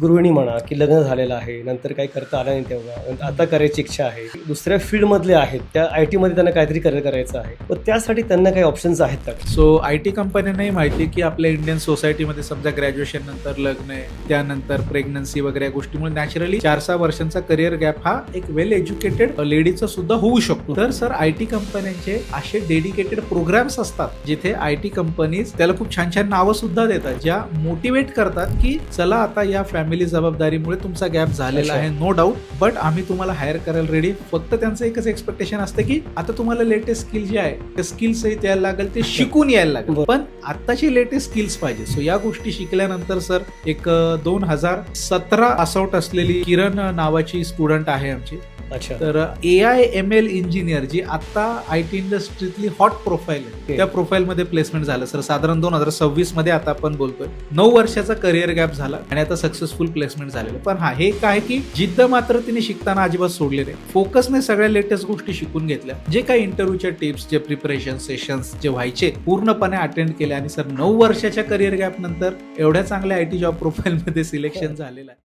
गृहिणी म्हणा की लग्न झालेलं आहे, नंतर काही करता आलं नाही तेव्हा, आता करायची इच्छा आहे, दुसऱ्या फील्डमधले आहेत, त्या IT मध्ये त्यांना काहीतरी करिअर करायचं आहे, तर त्यासाठी त्यांना काही ऑप्शन्स आहेत का? सो IT कंपन्यांनाही माहिती आहे की आपल्या इंडियन सोसायटीमध्ये समजा ग्रॅज्युएशन नंतर लग्न आहे, त्यानंतर प्रेग्नन्सी वगैरे या गोष्टीमुळे नॅचरली 4-6 वर्षांचा करिअर गॅप हा एक वेल एज्युकेटेड लेडीचा सुद्धा होऊ शकतो. तर सर IT कंपन्यांचे असे डेडिकेटेड प्रोग्राम्स असतात जिथे IT कंपनीज त्याला खूप छान छान नावं सुद्धा देतात, ज्या मोटिवेट करतात की चला आता या फॅमिली जबाबदारीमुळे तुमचा गॅप झालेला आहे, नो डाऊट, बट आम्ही तुम्हाला हायर करायला रेडी. फक्त त्यांचं एकच एक्सपेक्टेशन असतं की आता तुम्हाला लेटेस्ट स्किल जे आहे ते स्किल्स यायला लागेल, ते शिकून यायला लागेल, पण आताची लेटेस्ट स्किल्स पाहिजे. सो या गोष्टी शिकल्यानंतर सर एक 2017 पासआउट असलेली किरण नावाची स्टुडंट आहे आमची. अच्छा. तर AI ML इंजिनियर जी आता IT इंडस्ट्रीतली हॉट प्रोफाईल आहे, त्या प्रोफाईल मध्ये प्लेसमेंट झालं सर साधारण 2026 मध्ये. आता आपण बोलतोय 9 वर्षाचा करिअर गॅप झाला आणि आता सक्सेसफुल प्लेसमेंट झालेलं. पण हा हे काय की जिद्द मात्र तिने शिकताना अजिबात सोडले नाही, फोकसने सगळ्या लेटेस्ट गोष्टी शिकून घेतल्या, जे काही इंटरव्ह्यूच्या टिप्स, जे प्रिपरेशन सेशन्स जे व्हायचे पूर्णपणे अटेंड केले आणि सर 9 वर्षाच्या करिअर गॅप नंतर एवढ्या चांगल्या IT जॉब प्रोफाईल मध्ये सिलेक्शन झालेलं आहे.